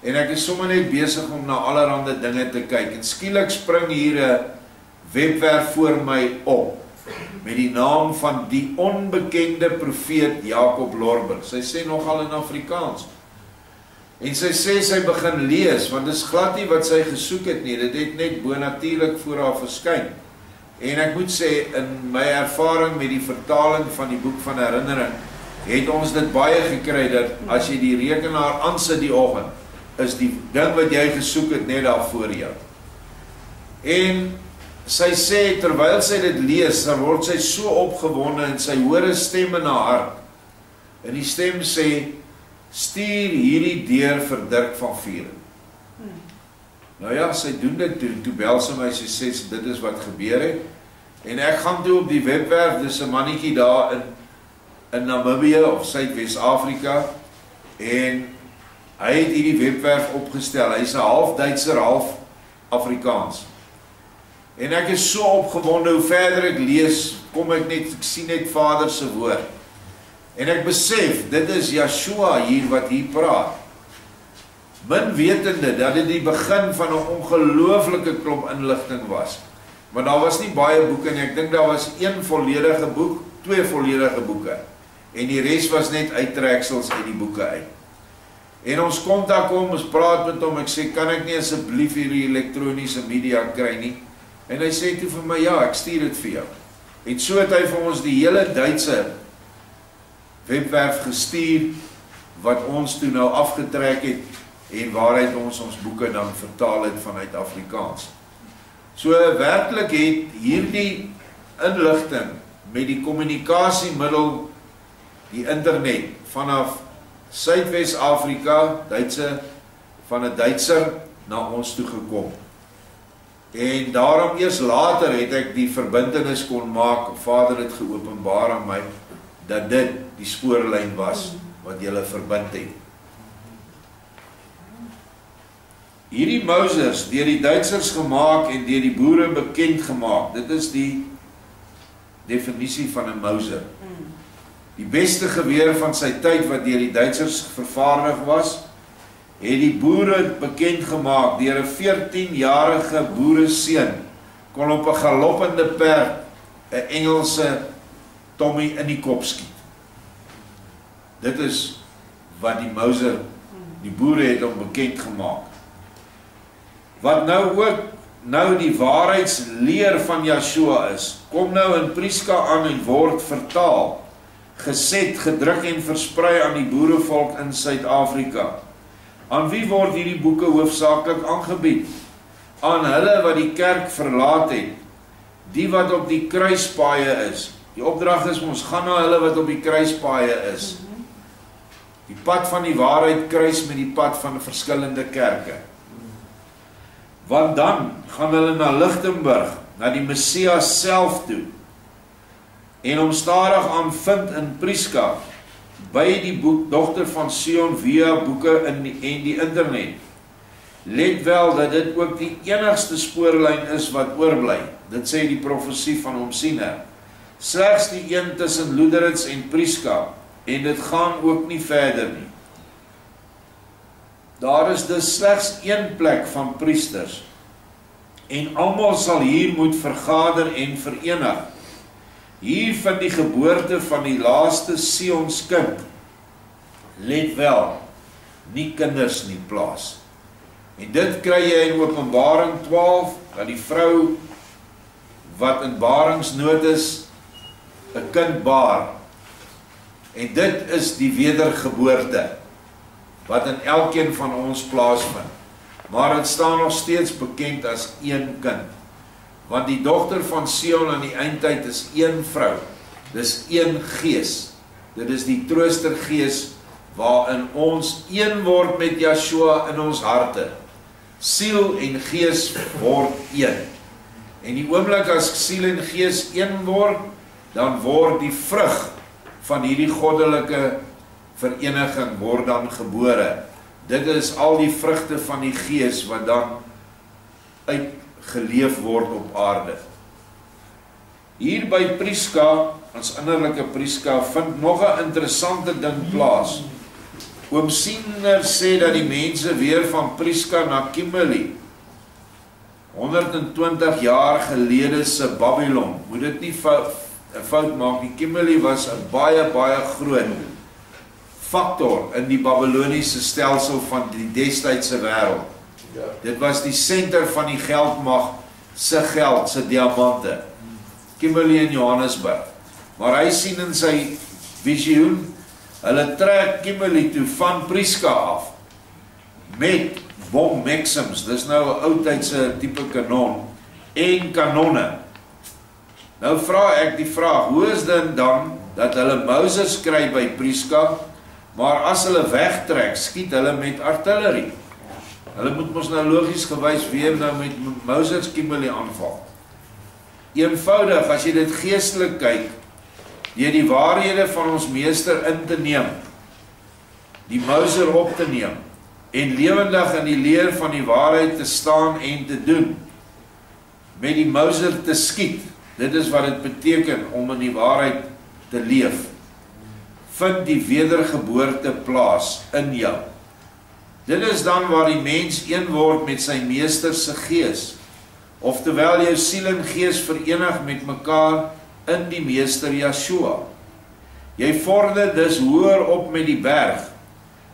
en ek is sommer net besig om na allerhande dinge te kyk. En skielik spring hier 'n webwerf voor my op met die naam van die onbekende profeet Jacob Lorber. Sy sê nogal in Afrikaans. En sy sê sy begin lees, want dit is glad nie wat sy gesoek het nie, dit het net bonatuurlik voor haar verskyn. En ek moet sê, in my ervaring met die vertaling van die boek van herinnering, het ons dit baie gekry, dat as jy die rekenaar aansit die oggend, is die ding wat jy gesoek het net daar voor jou. En sy sê, terwyl sy dit lees, dan word sy so opgewonde en sy hoor 'n stem in haar hart. En die stem sê, stuur hierdie deur vir Dirk van Vuren. Nou ja, sy doen dit toe bel sy my, sy sê, dit is wat gebeur het. En ek gaan toe op die webwerf, dis 'n mannetjie daar in Namibië of Suidwes-Afrika, en hy het hierdie webwerf opgestel. Hy is 'n half Duitser, half Afrikaans. En ek is so opgewonde, hoe verder ek lees, ek sien net Vader se woord. En ek besef, dit is Yeshua hier wat hier praat. Min wetende dat dit die begin van 'n ongelooflike klomp inligting was. Maar daar was nie baie boeke nie, ek dink daar was 1 volledige boek, 2 volledige boeke. En die res was net uittreksels uit die boeke uit. En ons kontak hom, ons praat met hom, ek sê, kan ek nie asseblief hierdie elektroniese media kry nie? En hy sê toe vir my, ja, ek stuur dit vir jou. En so het hy vir ons die hele Duitse webwerf gestuur, wat ons toe nou afgetrek het, en waaruit ons boeke dan vertaal het vanuit Afrikaans. So werklik het hierdie inligting met die kommunikasiemiddel, die internet, vanaf Suidwes-Afrika, van 'n Duitser, na ons toe gekom. En daarom eers later het ek die verbintenis kon maak, Vader het geopenbaar aan my, dat dit die spoorlyn was, wat julle verbind het. Hierdie Moses, deur die Duitsers gemaak en deur die boere bekend gemaak, dit is die definisie van 'n Mauser. Die beste geweer van sy tyd wat deur die Duitsers vervaardig was, het die boere bekend gemaak deur 'n 14-jarige boereseun kon op 'n galoppende perd 'n Engelse Tommy in die kop skiet. Dit is wat die Mauser, die boere het hom bekend gemaak. Wat nou ook die waarheidsleer van Yeshua is, kom nou in Priska aan en word vertaal, geset, gedruk en versprei aan die boerevolk in Suid-Afrika. Aan wie word hierdie boeke hoofsaaklik aangebied? Aan hulle wat die kerk verlaat het, die wat op die kruispaaie is. Die opdrag is ons gaan na hulle wat op die kruispaaie is. Die pad van die waarheid kruis met die pad van verskillende kerke. Want dan gaan hulle na Lichtenburg, na die Messias self toe, en hom stadig aan vind in Priska, by die boek Dogter van Sion via boeke en die internet. Let wel dat dit ook die enigste spoorlyn is wat oorbly. Dit sê die profesie van Homsina. Slegs die een tussen Luderitz en Priska, en dit gaan ook nie verder nie. Daar is dus slegs een plek van priesters, en almal sal hier moet vergader en verenig. Hier vind die geboorte van die laaste Sions kind. Let wel, nie kinders nie plaas. En dit kry jy in Openbaring 12, dat die vrou wat in baringsnood is, 'n kind baar. En dit is die wedergeboorte. wat in elkeen van ons plaasvind. Maar dit staan nog steeds bekend as een kind. Want die dogter van Sion aan die eindtyd is een vrou. Dis een gees. Dit is die troostergees waarin ons een word met Yeshua in ons harte. Siel en gees word een. En die oomblik as siel en gees een word, dan word die vrug van hierdie goddelike vereniging word dan gebore. Dit is al die vrugte van die gees wat dan uitgeleef word op aarde. Hier by Priska, ons innerlike Priska, vind nog 'n interessante ding plaas. Oom Siener sê dat die mense weer van Priska na Kimberley, 120 jaar gelede se Babylon, moet dit nie fout maak nie. Kimberley was 'n baie groot faktor in die Babyloniese stelsel van die destydse wêreld. Ja. Dit was die senter van die geldmag, se geld, se diamante. Kimberley in Johannesburg. Maar hy sien in sy visioen, hulle trek Kimberley toe van Priska af, met bom Maxims, dis nou 'n oudtydse tipe kanon, en kanonne. Nou vra ek die vraag, hoe is dit dan dat hulle Moses kry by Priska, maar as hulle wegtrek, skiet hulle met artillerie? Hulle moet mos nou logies gewys weer nou met Moses Kimberley aanval. Eenvoudig, as jy dit geestelik kyk, deur die waarhede van ons meester in te neem, die Mouser op te neem, en lewendig in die leer van die waarheid te staan en te doen, met die Mouser te skiet, dit is wat dit beteken om in die waarheid te leef, vind die wedergeboorte plaas in jou. Dit is dan waar die mens een word met sy meester se gees, oftewel jou siel en gees verenig met mekaar in die meester Yeshua. Jy vorder dus hoër op met die berg,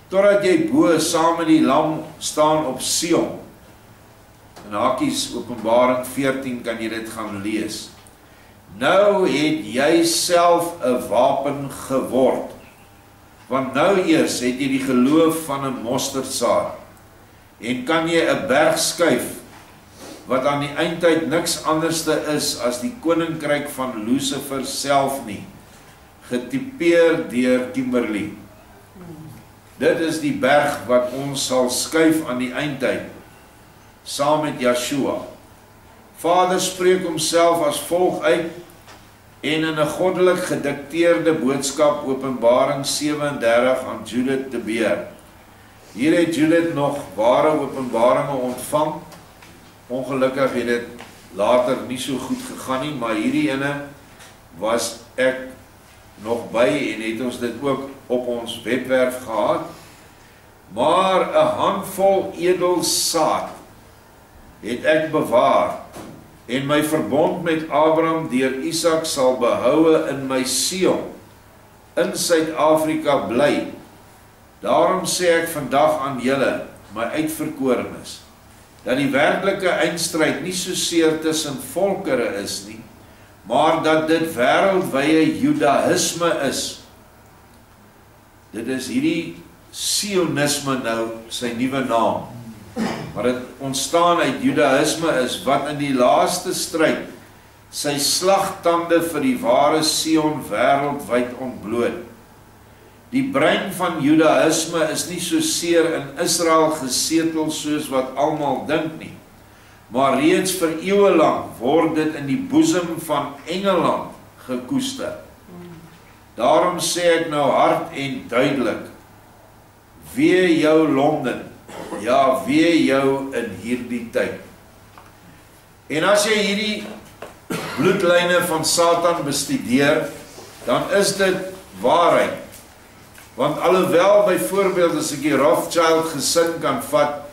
totdat jy bo saam met die lam staan op Sion. In hakies Openbaring 14 kan jy dit gaan lees. Nou het jy self 'n wapen geword, want nou eers het jy die geloof van 'n mosterdsaad, en kan jy 'n berg skuif, wat aan die eindtyd niks anderste is as die koninkryk van Lucifer self nie, getipeer deur Kimberley. Dit is die berg wat ons sal skuif aan die eindtyd, saam met Yeshua. Vader spreek homself as volg uit, en in 'n goddelik gedikteerde boodskap Openbaring 37 aan Judith te beer. Hier het Judith nog ware openbaringe ontvang. Ongelukkig het dit later nie so goed gegaan nie, maar hierdie ene was ek nog by en het ons dit ook op ons webwerf gehad. Maar 'n handvol edelsaad het ek bewaar, en my verbond met Abraham deur Isak sal behoue in my Sion, in Suid-Afrika bly. Daarom sê ek vandag aan julle, my uitverkorenes, dat die werklike eindstryd nie soseer tussen volkere is nie, maar dat dit wêreldwye Judaïsme is. Dit is hierdie Sionisme nou sy nuwe naam. Maar dit ontstaan uit Judaïsme is wat in die laaste stryd sy slagtande vir die ware Sion wêreldwyd ontbloot. Die brein van Judaïsme is nie soseer in Israel gesetel soos wat almal dink nie, maar reeds vir eeue lank word dit in die boesem van Engeland gekoester. Daarom sê ek nou hard en duidelik, wee jou Londen, ja, wee jou in hierdie tyd. En as jy hierdie bloedlyne van Satan bestudeer, dan is dit waarheid. Want alhoewel byvoorbeeld as ek die Rothschild gesin kan vat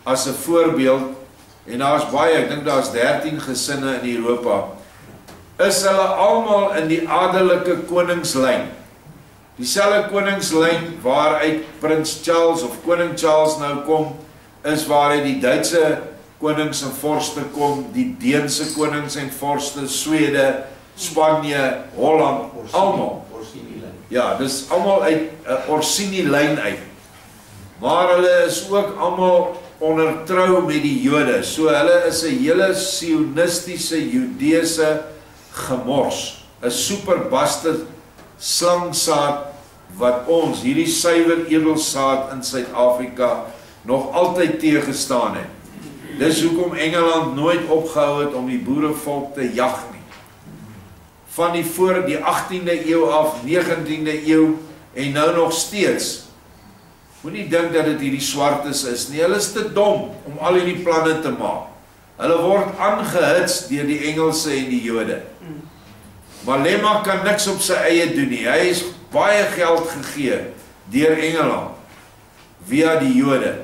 as 'n voorbeeld, en daar's baie, ek dink daar's 13 gesinne in Europa, is hulle almal in die adelike koningslyn. Dieselfde koningslyn waaruit Prins Charles of Koning Charles nou kom, is waaruit die Duitse konings en vorste kom, die Deense konings en vorste, Swede, Spanje, Holland, almal. Ja, dis almal uit 'n Orsini lyn uit. maar hulle is ook almal onder trou met die Jode. So hulle is 'n hele sionistiese Judeese gemors, 'n superbastard slangsaad wat ons, hierdie suiwer edelsaad in Suid-Afrika, nog altyd teëgestaan het. Dis hoekom Engeland nooit opgehou het om die boerevolk te jag nie. Van die 18de eeu af, 19de eeu en nou nog steeds. Moenie dink dat dit hierdie swartes is nie. Hulle is te dom om al hierdie planne te maak. Hulle word aangehits deur die Engelse en die Jode. Malema kan niks op sy eie doen nie. Hy is baie geld gegee deur Engeland via die Jode.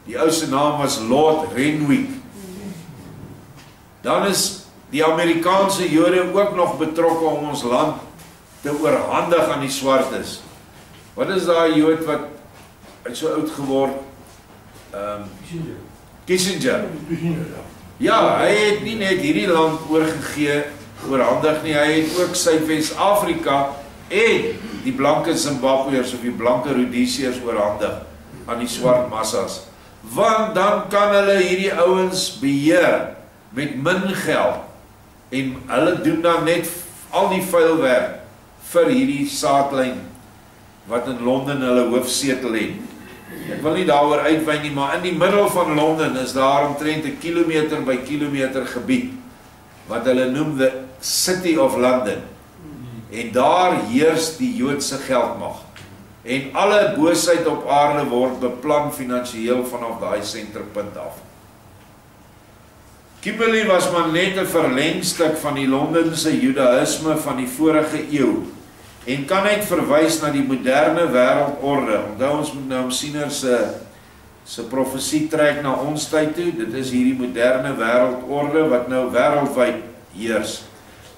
Die ou se naam was Lord Renwick. Dan is die Amerikaanse Jode ook nog betrokke om ons land te oorhandig aan die swartes. Wat is daai Jood wat hy's so oud geword? Kissinger. Ja, hy het nie net hierdie land oorhandig nie, hy het ook Suid-Wes-Afrika en die blanke Zimbabweërs of die blanke Rhodesiërs oorhandig aan die swart massas. Want dan kan hulle hierdie ouens beheer met min geld en hulle doen dan net al die vuil werk vir hierdie saadlyn wat in Londen hulle hoofsetel het. Ek wil nie daaroor uitwy nie, maar in die middel van Londen is daar omtrent 'n kilometer by kilometer gebied wat hulle noem the City of London. En daar heers die Joodse geldmag. En alle boosheid op aarde word beplan finansiëel vanaf daai senterpunt af. Kimberley was maar net 'n verlengstuk van die Londense Judaïsme van die vorige eeu en kan net verwys na die moderne wêreldorde. Onthou ons moet nou Siener se profesie trek na ons tyd toe. Dit is hierdie moderne wêreldorde wat nou wêreldwyd heers,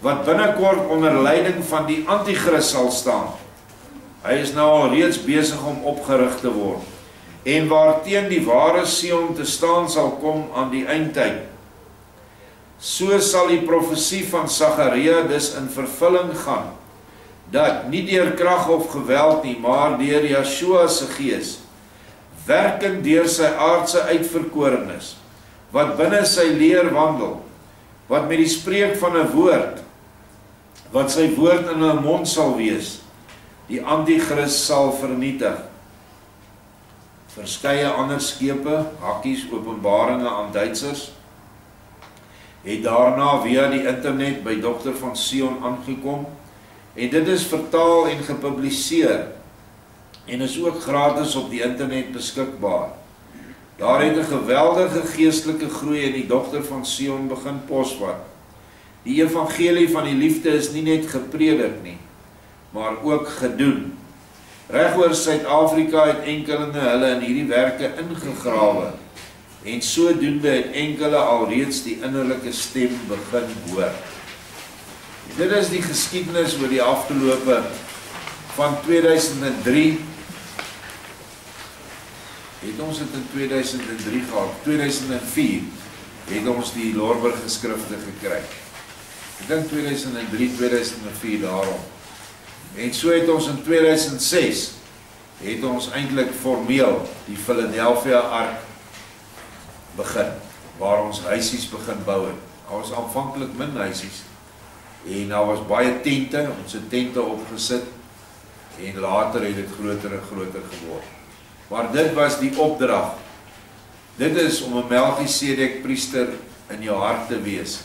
wat binnekort onder leiding van die Antichrist sal staan. Hy is nou al reeds besig om opgerig te word en waarteen die ware Sion te staan sal kom aan die eindtyd. So sal die profesie van Sagaria dus in vervulling gaan, dat nie deur krag of geweld nie, maar deur Yeshua se gees, werkend deur sy aardse uitverkorenes, wat binne sy leer wandel, wat met die spreek van 'n woord, wat sy woord in hulle mond sal wees, die Antichrist sal vernietig. Verskeie ander skepe, hakkies, openbaringe aan Duitsers, het daarna via die internet by Dr. van Sion aangekom, en dit is vertaal en gepubliseer, en is ook gratis op die internet beskikbaar. Daar het 'n geweldige geestelike groei in die Dr. van Sion begin posvat. Die evangelie van die liefde is nie net gepredik nie, maar ook gedoen. Regoor Suid-Afrika het enkelinge hulle in hierdie werke ingegrawe, en sodoende het enkele alreeds die innerlike stem begin hoor. Dit is die geskiedenis oor die afgelope van 2003, het ons dit in 2003 gehad, 2004 het ons die Lorber geskrifte gekry. Ek dink 2003, 2004 daarom. En so het ons in 2006, het ons eintlik formeel die Philadelphia Ark begin, waar ons huisies begin bou het. Daar was aanvanklik min huisies, en daar was baie tente, ons het tente opgesit, en later het dit groter en groter geword. Maar dit was die opdrag. Dit is om 'n Melchisedek priester in jou hart te wees,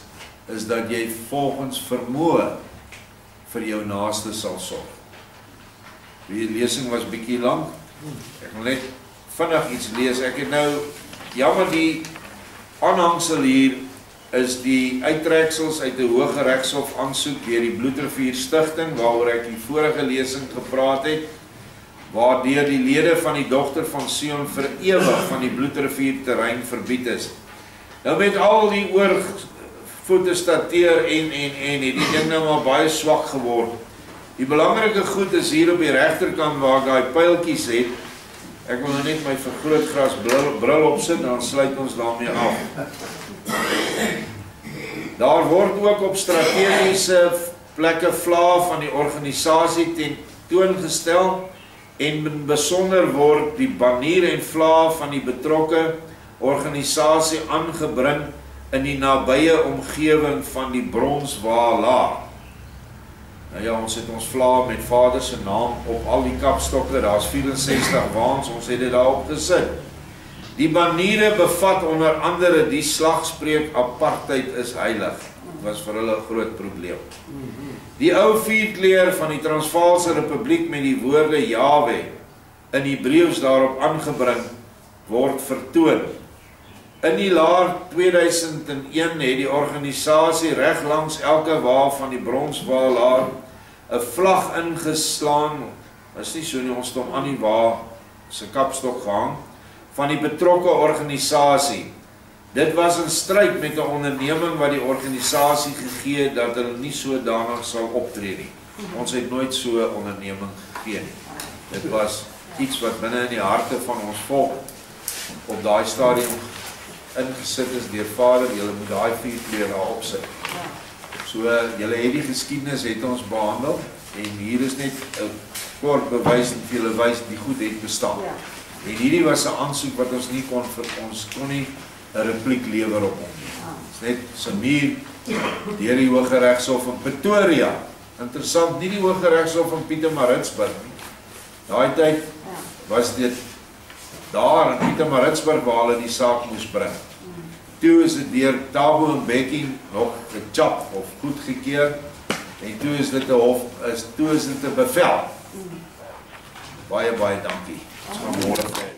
is dat jy volgens vermoë vir jou naaste sal sorg. Die lesing was bietjie lank. Ek wil net vinnig iets lees. Ek het nou, jammer die aanhangsel hier is die uittreksels uit die Hooggeregshof aansoek deur die Bloedrivier Stichting, waaroor ek die vorige lesing gepraat het, waardeur die lede van die Dogter van Sion vir ewig van die Bloedrivier terrein verbied is. Nou met al die oorvoete stateer en het die ding nou maar baie swak geword. Die belangrike goed is hier op die regterkant waar ek daai pyltjies het. Ek wil nou net my vergrootglas bril opsit, dan sluit ons daarmee af. Daar word ook op strategiese plekke vlae van die organisasie tentoongestel en in besonder word die banier en vlae van die betrokke organisasie aangebring in die nabye omgewing van die bronswaalaar. Nou ja, ons het ons vlae met Vader se naam op al die kapstokke, daar's 64 waans, ons het dit daarop gesit. Die baniere bevat onder andere die slagspreuk apartheid is heilig. Dit was vir hulle 'n groot probleem. Die ou vierkleur van die Transvaalse Republiek met die woorde Jahwe in Hebreëus daarop aangebring word vertoon. In die jaar 2001 het die organisasie reg langs elke wa van die bronswaalaar 'n vlag ingeslaan. Is nie so nie, ons het hom aan die wa se kapstok gehang van die betrokke organisasie. Dit was in stryd met 'n onderneming wat die organisasie gegee het dat hulle nie sodanig sal optree nie. Ons het nooit so 'n onderneming gegee nie. Dit was iets wat binne in die harte van ons volk op daai stadium ingesit is deur Vader, julle moet daai vierkleur daar opsit. So, julle het die geskiedenis het ons behandel en hier is net 'n kort bewys en vir julle wys die goed het bestaan. En hierdie was 'n aansoek wat ons nie kon nie 'n repliek lewer op hom nie. Dit is net Samir deur die Hooggeregshof in Pretoria. Interessant, nie die Hooggeregshof in Pietermaritzburg nie. Daai tyd was dit daar in Pietermaritzburg waar hulle die saak moes bring. Toe is dit deur Thabo Mbeki nog gechap of goedgekeur en toe is dit 'n hof toe is dit 'n bevel. Baie dankie. Ons gaan môre